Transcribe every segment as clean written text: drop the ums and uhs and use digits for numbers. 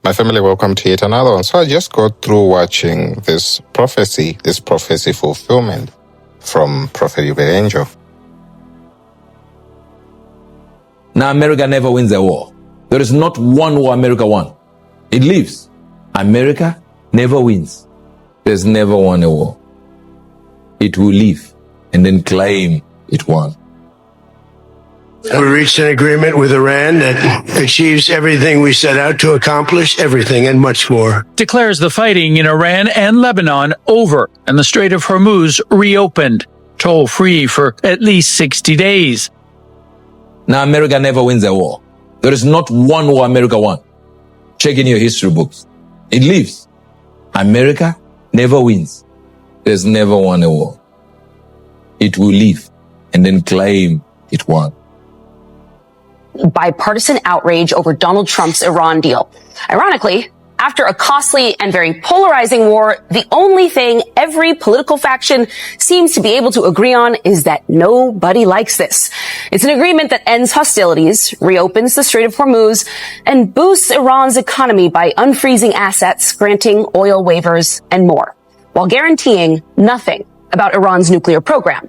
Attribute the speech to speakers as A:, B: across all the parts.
A: My family, welcome to yet another one. So I just got through watching this prophecy fulfillment from Prophet Uebert.
B: Now America never wins a war. There is not one war America won. It lives. America never wins. There's never won a war. It will live and then claim it won.
C: We reached an agreement with Iran that achieves everything we set out to accomplish, everything and much more.
D: Declares the fighting in Iran and Lebanon over and the Strait of Hormuz reopened, toll-free for at least 60 days.
B: Now America never wins a war. There is not one war America won. Check in your history books. It lives. America never wins. There's never won a war. It will live and then claim it won.
E: Bipartisan outrage over Donald Trump's Iran deal. Ironically, after a costly and very polarizing war, the only thing every political faction seems to be able to agree on is that nobody likes this. It's an agreement that ends hostilities, reopens the Strait of Hormuz, and boosts Iran's economy by unfreezing assets, granting oil waivers, and more, while guaranteeing nothing about Iran's nuclear program.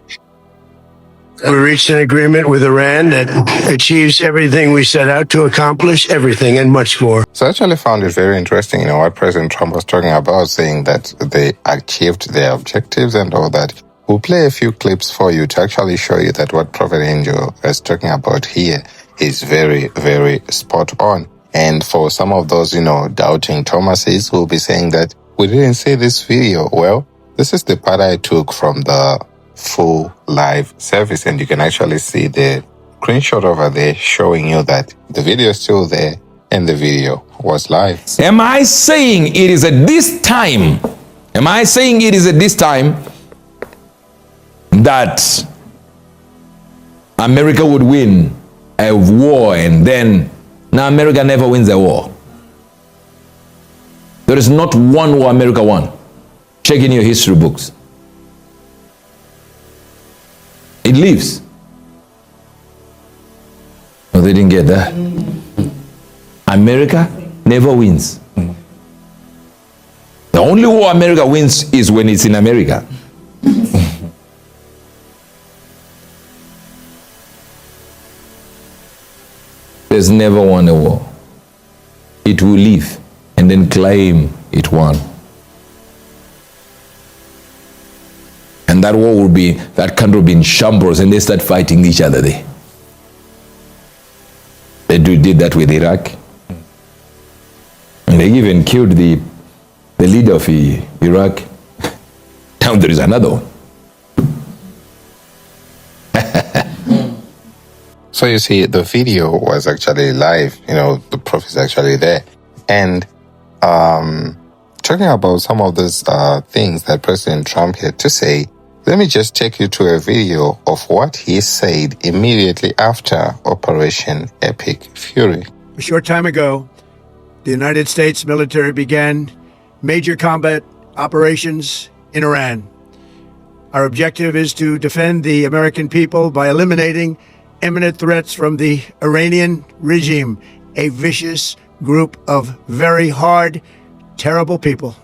C: We reached an agreement with Iran that achieves everything we set out to accomplish, everything and much more.
A: So I actually found it very interesting, what President Trump was talking about, saying that they achieved their objectives and all that. We'll play a few clips for you to actually show you that what Prophet Angel is talking about here is very, very spot on. And for some of those, doubting Thomases who will be saying that we didn't see this video. Well, this is the part I took from the full live service, and you can actually see the screenshot over there showing you that the video is still there and the video was live.
B: Am I saying it is at this time? Am I saying it is at this time that America would win a war and then now America never wins a war? There is not one war America won. Check in your history books. It lives. No, they didn't get that. America never wins. The only war America wins is when it's in America. There's never won a war. It will live and then claim it won. And that war will be, that country will be in shambles and they start fighting each other there. They did that with Iraq. And they even killed the leader of Iraq. Now there is another one.
A: So you see, the video was actually live, the prophet is actually there. And talking about some of those things that President Trump had to say, let me just take you to a video of what he said immediately after Operation Epic Fury.
F: A short time ago, the United States military began major combat operations in Iran. Our objective is to defend the American people by eliminating imminent threats from the Iranian regime, a vicious group of very hard, terrible people.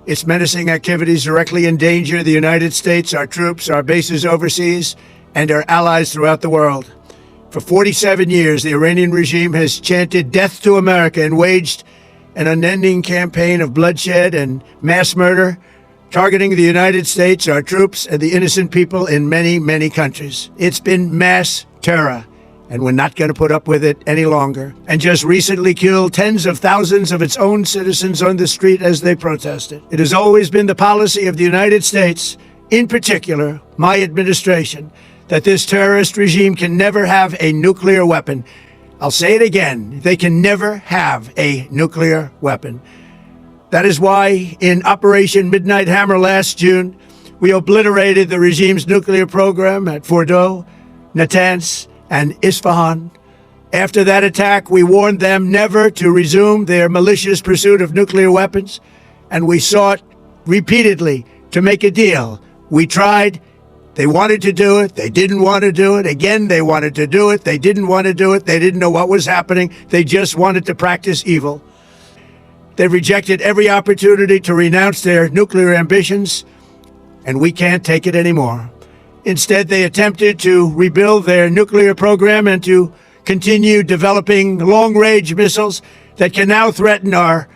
F: Its menacing activities directly endanger the United States, our troops, our bases overseas, and our allies throughout the world. For 47 years, the Iranian regime has chanted death to America and waged an unending campaign of bloodshed and mass murder, targeting the United States, our troops, and the innocent people in many, many countries. It's been mass terror, and we're not going to put up with it any longer. And just recently killed tens of thousands of its own citizens on the street as they protested. It has always been the policy of the United States, in particular, my administration, that this terrorist regime can never have a nuclear weapon. I'll say it again, they can never have a nuclear weapon. That is why in Operation Midnight Hammer last June, we obliterated the regime's nuclear program at Fordow, Natanz, and Isfahan. After that attack, we warned them never to resume their malicious pursuit of nuclear weapons, and we sought repeatedly to make a deal. We tried. They wanted to do it. They didn't want to do it. Again, they wanted to do it. They didn't want to do it. They didn't know what was happening. They just wanted to practice evil. They've rejected every opportunity to renounce their nuclear ambitions, and we can't take it anymore. Instead, they attempted to rebuild their nuclear program and to continue developing long-range missiles that can now threaten our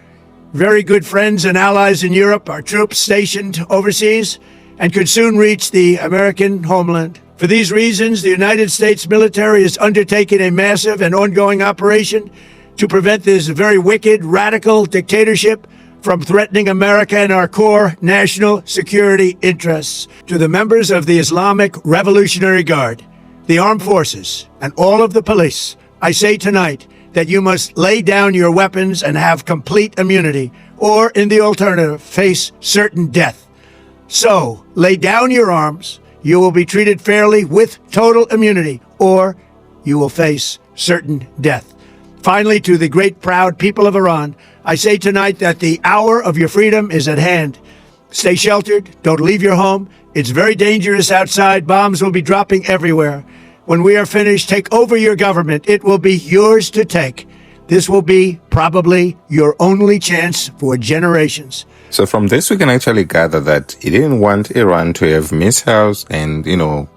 F: very good friends and allies in Europe, our troops stationed overseas, and could soon reach the American homeland. For these reasons, the United States military is undertaking a massive and ongoing operation to prevent this very wicked, radical dictatorship from threatening America and our core national security interests. To the members of the Islamic Revolutionary Guard, the armed forces, and all of the police, I say tonight that you must lay down your weapons and have complete immunity, or in the alternative, face certain death. So, lay down your arms, you will be treated fairly with total immunity, or you will face certain death. Finally, to the great proud people of Iran, I say tonight that the hour of your freedom is at hand. Stay sheltered, don't leave your home. It's very dangerous outside, bombs will be dropping everywhere. When we are finished, take over your government. It will be yours to take. This will be probably your only chance for generations.
A: So from this, we can actually gather that he didn't want Iran to have missiles and,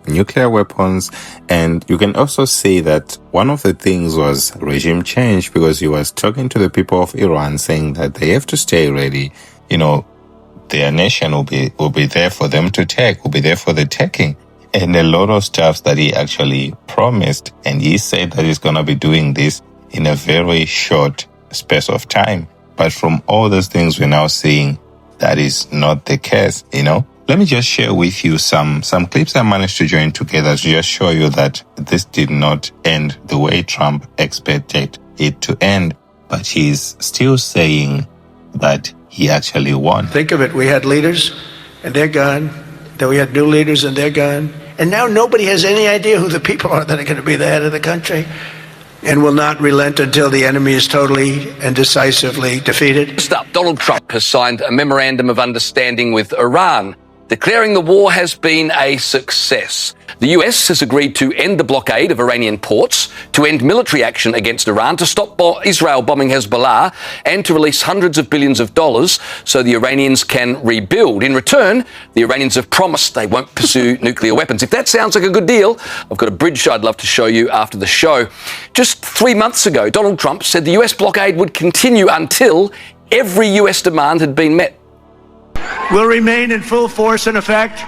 A: nuclear weapons. And you can also see that one of the things was regime change, because he was talking to the people of Iran saying that they have to stay ready. Their nation will be there for them to take, will be there for the taking. And a lot of stuff that he actually promised. And he said that he's going to be doing this in a very short space of time. But from all those things we're now seeing, that is not the case, Let me just share with you some clips I managed to join together to just show you that this did not end the way Trump expected it to end. But he's still saying that he actually won.
C: Think of it. We had leaders and they're gone. Then we had new leaders and they're gone. And now nobody has any idea who the people are that are going to be the head of the country, and will not relent until the enemy is totally and decisively defeated.
G: First up, Donald Trump has signed a memorandum of understanding with Iran, declaring the war has been a success. The US has agreed to end the blockade of Iranian ports, to end military action against Iran, to stop Israel bombing Hezbollah, and to release hundreds of billions of dollars so the Iranians can rebuild. In return, the Iranians have promised they won't pursue nuclear weapons. If that sounds like a good deal, I've got a bridge I'd love to show you after the show. Just 3 months ago, Donald Trump said the US blockade would continue until every US demand had been met.
C: Will remain in full force and effect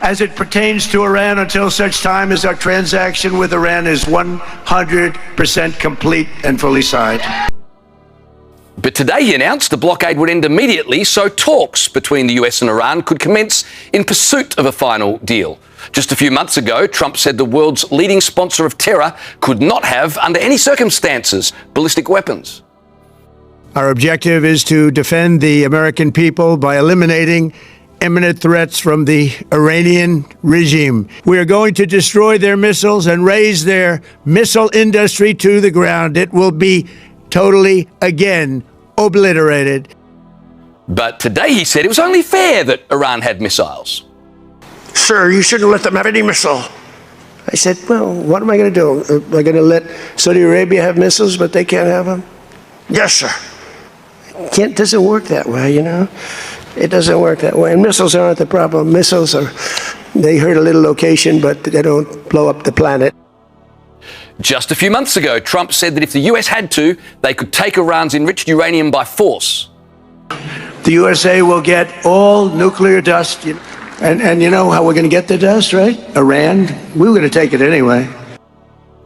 C: as it pertains to Iran until such time as our transaction with Iran is 100% complete and fully signed.
G: But today he announced the blockade would end immediately, so talks between the US and Iran could commence in pursuit of a final deal. Just a few months ago, Trump said the world's leading sponsor of terror could not have, under any circumstances, ballistic weapons.
F: Our objective is to defend the American people by eliminating imminent threats from the Iranian regime. We are going to destroy their missiles and raise their missile industry to the ground. It will be totally, again, obliterated.
G: But today he said it was only fair that Iran had missiles.
C: Sir, you shouldn't let them have any missile. I said, well, what am I going to do? Am I going to let Saudi Arabia have missiles, but they can't have them? Yes, sir. It doesn't work that way, It doesn't work that way. And missiles aren't the problem. Missiles they hurt a little location, but they don't blow up the planet.
G: Just a few months ago, Trump said that if the US had to, they could take Iran's enriched uranium by force.
C: The USA will get all nuclear dust. And you know how we're going to get the dust, right? Iran. We were going to take it anyway.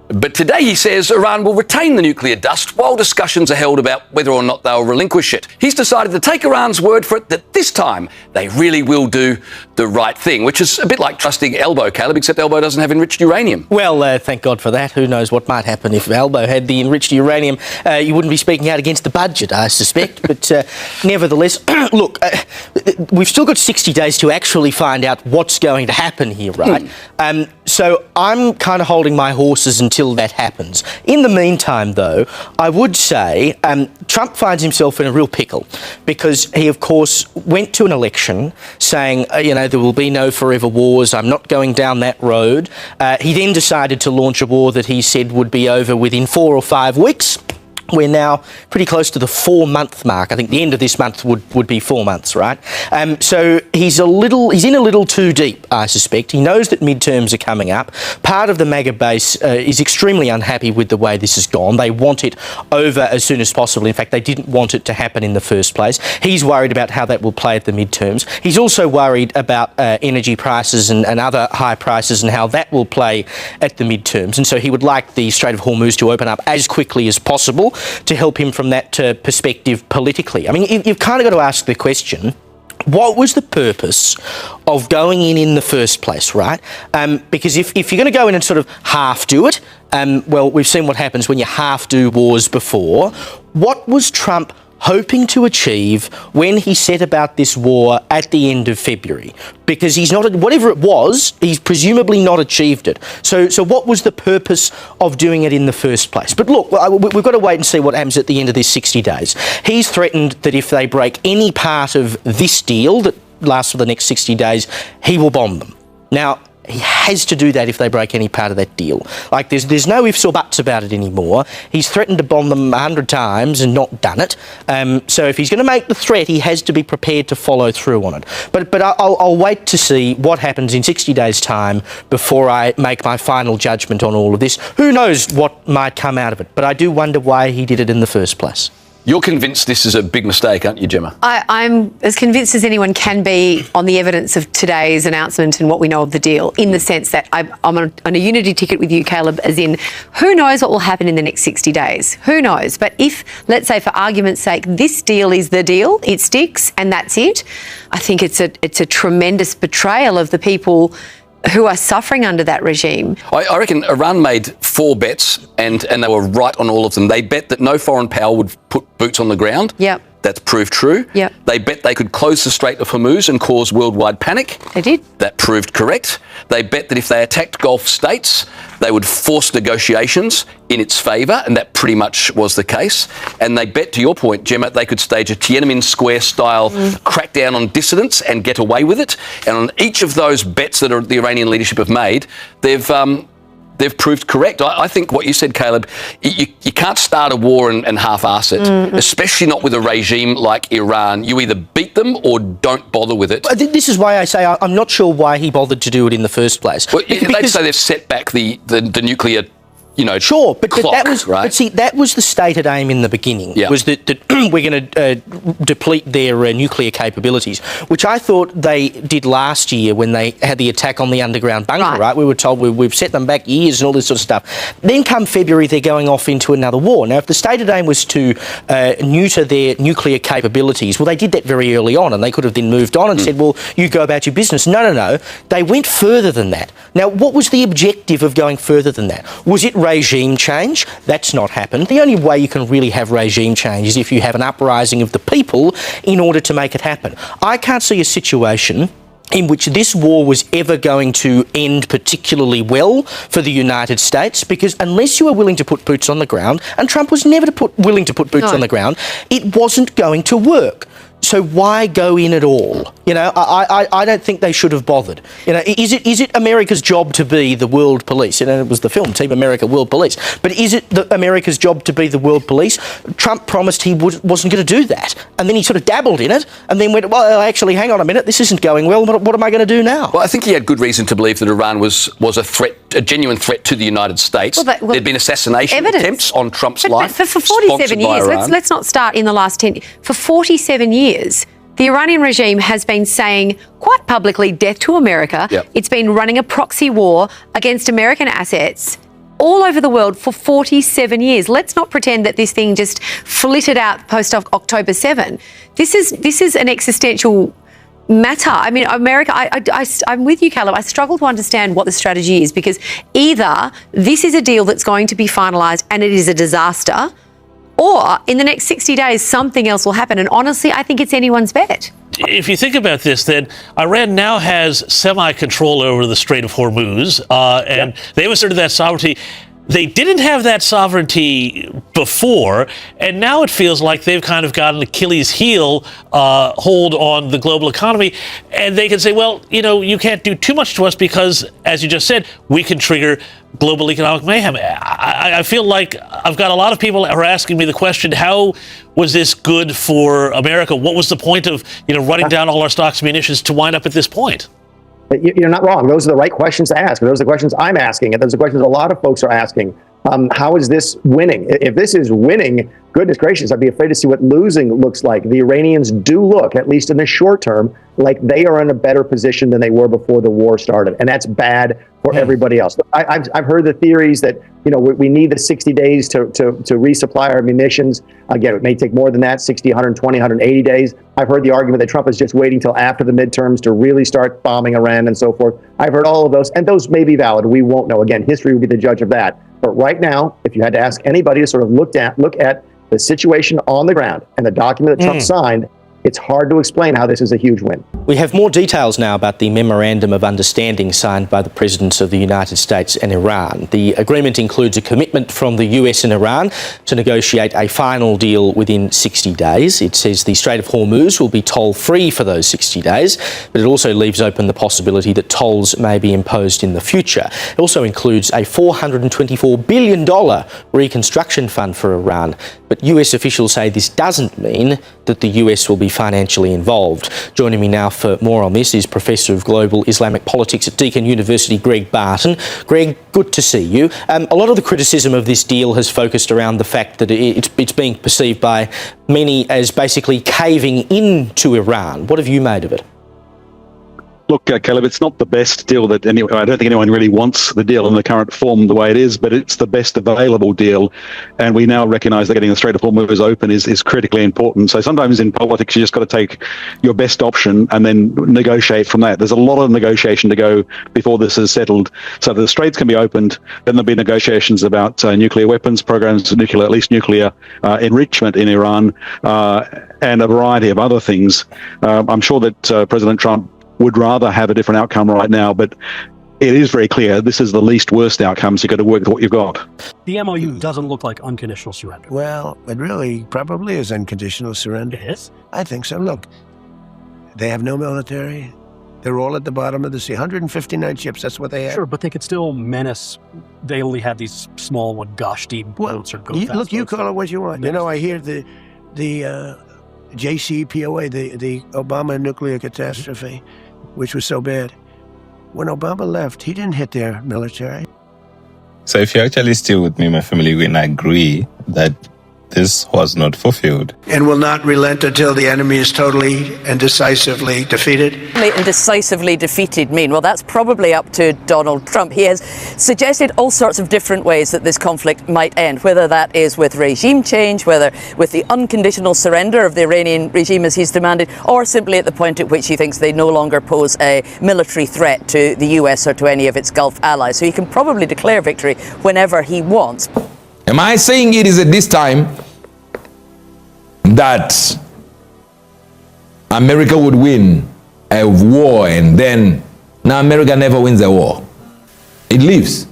G: But today he says Iran will retain the nuclear dust while discussions are held about whether or not they'll relinquish it. He's decided to take Iran's word for it that this time they really will do the right thing, which is a bit like trusting Elbow, Caleb, except Elbow doesn't have enriched uranium.
H: Well, thank God for that. Who knows what might happen if Elbow had the enriched uranium. You wouldn't be speaking out against the budget, I suspect. But nevertheless, look, we've still got 60 days to actually find out what's going to happen here, right? So I'm kind of holding my horses until that happens. In the meantime, though, I would say Trump finds himself in a real pickle because he, of course, went to an election saying, there will be no forever wars. I'm not going down that road. He then decided to launch a war that he said would be over within 4 or 5 weeks. We're now pretty close to the 4-month mark. I think the end of this month would be 4 months, right? So he's in a little too deep, I suspect. He knows that midterms are coming up. Part of the MAGA base is extremely unhappy with the way this has gone. They want it over as soon as possible. In fact, they didn't want it to happen in the first place. He's worried about how that will play at the midterms. He's also worried about energy prices and other high prices and how that will play at the midterms. And so he would like the Strait of Hormuz to open up as quickly as possible to help him from that perspective politically. I mean, you've kind of got to ask the question, what was the purpose of going in the first place, right? Because if you're going to go in and sort of half do it, well, we've seen what happens when you half do wars before. What was Trump hoping to achieve when he set about this war at the end of February? Because he's not, whatever it was, he's presumably not achieved it. So what was the purpose of doing it in the first place? But look, we've got to wait and see what happens at the end of this 60 days. He's threatened that if they break any part of this deal that lasts for the next 60 days, he will bomb them. Now, he has to do that if they break any part of that deal. Like, there's no ifs or buts about it anymore. He's threatened to bomb them 100 times and not done it. So if he's going to make the threat, he has to be prepared to follow through on it. But I'll wait to see what happens in 60 days' time before I make my final judgment on all of this. Who knows what might come out of it? But I do wonder why he did it in the first place.
G: You're convinced this is a big mistake, aren't you, Gemma?
I: I'm as convinced as anyone can be on the evidence of today's announcement and what we know of the deal, in the sense that I'm on a unity ticket with you, Caleb, as in, who knows what will happen in the next 60 days? Who knows? But if, let's say, for argument's sake, this deal is the deal, it sticks, and that's it, I think it's a tremendous betrayal of the people who are suffering under that regime.
G: I reckon Iran made 4 bets and they were right on all of them. They bet that no foreign power would put boots on the ground.
I: Yep.
G: That's proved true.
I: Yep.
G: They bet they could close the Strait of Hormuz and cause worldwide panic.
I: They did.
G: That proved correct. They bet that if they attacked Gulf states, they would force negotiations in its favour, and that pretty much was the case. And they bet, to your point, Gemma, they could stage a Tiananmen Square-style crackdown on dissidents and get away with it. And on each of those bets that the Iranian leadership have made, they've proved correct. I think what you said, Caleb, you can't start a war and half-arse it, especially not with a regime like Iran. You either beat them or don't bother with it.
H: This is why I say I'm not sure why he bothered to do it in the first place.
G: Well, they'd say they've set back the nuclear,
H: sure, but
G: clock,
H: that was
G: right?
H: But see, that was the stated aim in the beginning.
G: Yeah.
H: Was that we're going to deplete their nuclear capabilities, which I thought they did last year when they had the attack on the underground bunker. Right? We were told we've set them back years and all this sort of stuff. Then come February, they're going off into another war. Now, if the stated aim was to neuter their nuclear capabilities, well, they did that very early on, and they could have then moved on and said, well, you go about your business. No. They went further than that. Now, what was the objective of going further than that? Was it regime change? That's not happened. The only way you can really have regime change is if you have an uprising of the people in order to make it happen. I can't see a situation in which this war was ever going to end particularly well for the United States, because unless you are willing to put boots on the ground, and Trump was never willing to put boots on the ground, it wasn't going to work. So why go in at all? I don't think they should have bothered. Is it America's job to be the world police? It was the film Team America World Police. But is it America's job to be the world police? Trump promised he wasn't going to do that, and then he sort of dabbled in it, and then went, well, actually, hang on a minute, this isn't going well. What am I going to do now?
G: Well, I think he had good reason to believe that Iran was a threat, a genuine threat to the United States. There'd been assassination attempts on Trump's life.
I: For 47 years, let's not start in the last 10. For 47 years, the Iranian regime has been saying quite publicly, death to America.
G: Yep.
I: It's been running a proxy war against American assets all over the world for 47 years. Let's not pretend that this thing just flitted out post October 7. This is an existential matter. I mean, America, I'm with you, Caleb. I struggle to understand what the strategy is, because either this is a deal that's going to be finalised and it is a disaster, or in the next 60 days, something else will happen. And honestly, I think it's anyone's bet.
J: If you think about this, then Iran now has semi-control over the Strait of Hormuz, and they've asserted that sovereignty. they didn't have that sovereignty before, and now it feels like they've kind of got an Achilles heel hold on the global economy, and they can say, well, you can't do too much to us because, as you just said, we can trigger global economic mayhem. I feel like I've got a lot of people who are asking me the question, how was this good for America? What was the point of, running down all our stocks and munitions to wind up at this point?
K: You're not wrong. Those are the right questions to ask. Those are the questions I'm asking, and those are the questions a lot of folks are asking. How is this winning? If this is winning, goodness gracious, I'd be afraid to see what losing looks like. The Iranians do look, at least in the short term, like they are in a better position than they were before the war started, and that's bad for everybody else. I've heard the theories that we need the 60 days to resupply our munitions. Again, it may take more than that, 60, 120, 180 days. I've heard the argument that Trump is just waiting till after the midterms to really start bombing Iran and so forth. I've heard all of those, and those may be valid. We won't know. Again, history will be the judge of that. But right now, if you had to ask anybody to sort of look at the situation on the ground and the document that Trump signed, it's hard to explain how this is a huge win.
H: We have more details now about the Memorandum of Understanding signed by the Presidents of the United States and Iran. The agreement includes a commitment from the US and Iran to negotiate a final deal within 60 days. It says the Strait of Hormuz will be toll-free for those 60 days, but it also leaves open the possibility that tolls may be imposed in the future. It also includes a $424 billion reconstruction fund for Iran, but US officials say this doesn't mean that the US will be financially involved. Joining me now for more on this is Professor of Global Islamic Politics at Deakin University, Greg Barton. Greg, good to see you. A lot of the criticism of this deal has focused around the fact that it's being perceived by many as basically caving into Iran. What have you made of it?
L: Look, Caleb, it's not the best deal I don't think anyone really wants the deal in the current form the way it is, but it's the best available deal. And we now recognise that getting the Strait of Hormuz open is critically important. So sometimes in politics, you just got to take your best option and then negotiate from that. There's a lot of negotiation to go before this is settled. So the straits can be opened, then there'll be negotiations about nuclear weapons programs, at least nuclear enrichment in Iran, and a variety of other things. I'm sure that President Trump would rather have a different outcome right now, but it is very clear this is the least worst outcome, so you've got to work with what you've got.
M: The MOU doesn't look like unconditional surrender.
C: Well, it really probably is unconditional surrender.
M: It is?
C: I think so. Look, they have no military. They're all at the bottom of the sea. 159 ships, that's what they have.
M: Sure, but they could still menace. They only have these small, gushy boats or go fast
C: Look, you
M: boats.
C: call it what you want. I hear the JCPOA, the Obama nuclear catastrophe, which was so bad. When Obama left, he didn't hit their military.
A: So if you're actually still with me, my family, we can agree that this was not fulfilled.
C: And will not relent until the enemy is totally and decisively defeated.
N: And decisively defeated mean? Well, that's probably up to Donald Trump. He has suggested all sorts of different ways that this conflict might end, whether that is with regime change, whether with the unconditional surrender of the Iranian regime as he's demanded, or simply at the point at which he thinks they no longer pose a military threat to the US or to any of its Gulf allies. So he can probably declare victory whenever he wants.
B: Am I saying it is at this time that America would win a war and then now America never wins a war? It lives.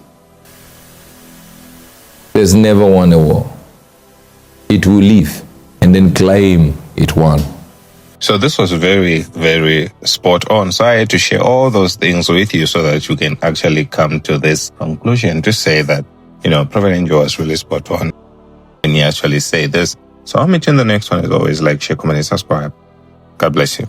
B: There's never won a war. It will live and then claim it won.
A: So this was very, very spot on. So I had to share all those things with you so that you can actually come to this conclusion to say that, Prophet Angel was really spot on. And he actually say this. So I'll meet you in the next one. As always, like, share, comment, and subscribe. God bless you.